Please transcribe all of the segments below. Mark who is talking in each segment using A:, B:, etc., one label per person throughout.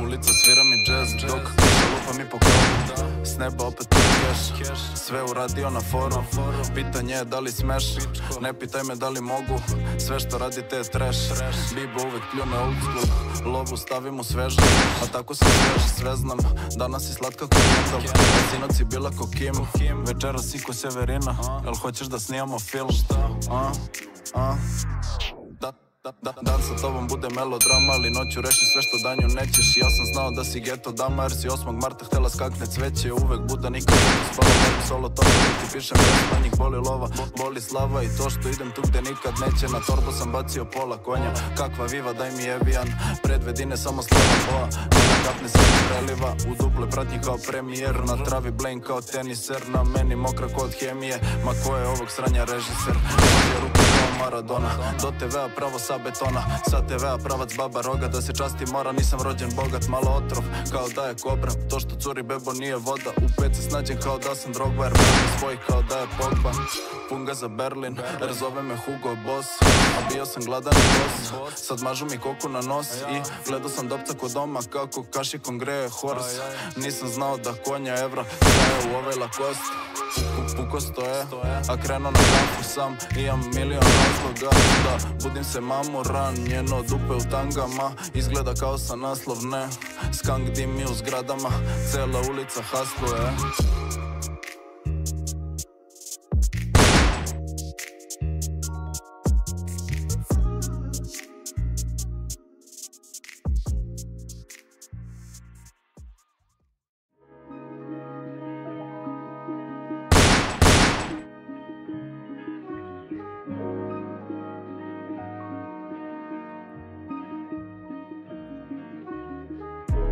A: Ulica svira mi jazz, dok lupa mi po krovu. S neba opet keš, sve uradio na foru. Pitanje je da li smeš, ne pitaj me da li mogu. Sve što radite je trash, Bibo uvek pljune old school. Lovu stavim u svežu, a tako sam svež, sve znam. Danas si slatka ko Kendall, a sinoć si bila ko Kim. Večeras si ko Severina, jel hoćeš da snijamo film? Dan sa tobom bude melodrama, ali noću reši sve što danju nećeš. Ja sam znao da si geto dama, jer si 8. marta htjela skakne cveće. Uvek buda, nikad ne spala, verim solo toga da ti pišem pesma, njih boli lova, boli slava i to što idem tu gde nikad neće. Na torbu sam bacio pola konja, kakva viva, daj mi Evian. Predvedine samo slava boa, na kapne se mi preliva. U duple pratnji kao premijer, na travi blame kao teniser. Na meni mokra kod hemije, ma ko je ovog sranja režiser? Može ruku kao Maradona, do TV-a pravo sa betona, sa TV-a pravac baba roga. Da se časti mora, nisam rođen bogat, malo otrov kao da je kobra. To što curi bebo nije voda, u pet se snađem kao da sam drogba, jer pravi svoj kao da je Pogba. Punga za Berlin, jer zove me Hugo Boss, a bio sam gladan i boss. Sad mažu mi koku na nos i gledao sam dopca kod doma kako kašikom greje horse. Nisam znao da konja evra staje u ovaj Lacoste. Puko stoje, a krenuo na kafu sam. Imam milion razloga da budim se mamu ran. Njeno dupe u tangama, izgleda kao sa naslovne. Skang dimi u zgradama, cela ulica hasluje.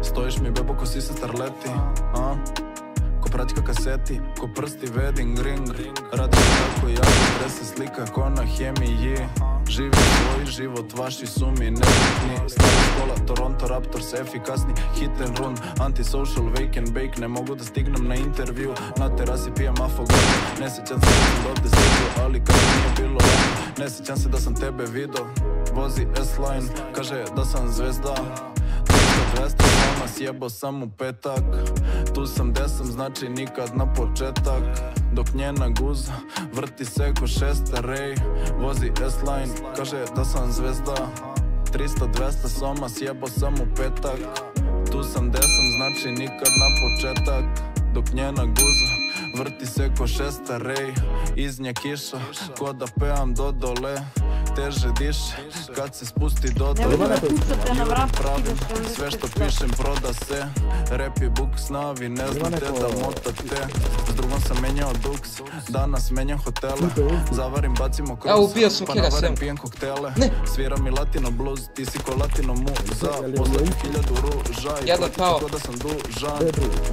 A: Stojiš mi bebo ko si sa starleti, ko praćka kaseti, ko prsti wedding ring. Radiš tako ja, trese slika ko na hemiji. Živi svoj život, vaši su mi nebitni. Stara škola, Toronto Raptors, efikasni hit and run. Antisocial, wake and bake, ne mogu da stignem na intervju. Na terasi pijem afogatu, ne sjećam se da sam dovde stigao, ali kada nije bilo lako. Ne sjećam se da sam tebe vidio, vozi S-Line, kaže da sam zvezda. 200 sama sjebo sam u petak, tu sam gde sam, znači nikad na početak. Dok njena guza vrti se ko šestarej, vozi S-Line, kaže da sam zvezda. 300-200 soma sjebo sam u petak, tu sam gde sam, znači nikad na početak. Dok njena guza vrti se ko šestarej, iz nje kiša, ko da pevam do dole. Teže diše, kad se spusti do dole. Pravim, sve što pišem proda se. Rap je buk snavi, ne znate da motate. S drugom sam menjao duks, danas menjam hotele. Zavarim, bacimo kroz, pa navarim, pijem koktele. Svira mi latino blues, ti si ko latino muza. Poslednju 1000 ruža i protiv ko da sam dužan.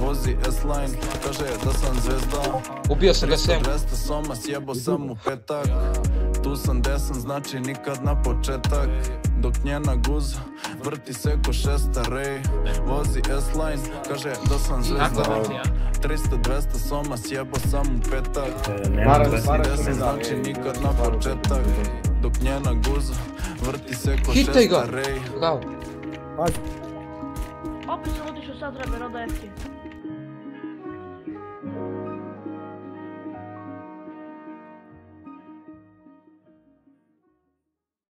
A: Vozi S-Line, kaže da sam zvezda.
B: Ubio sam ga svem.
A: 200 soma, sjebo sam u petak, tu sam desan, znači nikad na početak. Dok njena guza vrti se ko šestarej, vozi S-Line, kaže da sam zvezda. 300-200 soma sjebo sam u petak, tu sam desan, znači nikad na početak. Dok njena guza vrti se ko šestarej.
B: Bravo.
C: Opet sam otišao sad treba roda FT.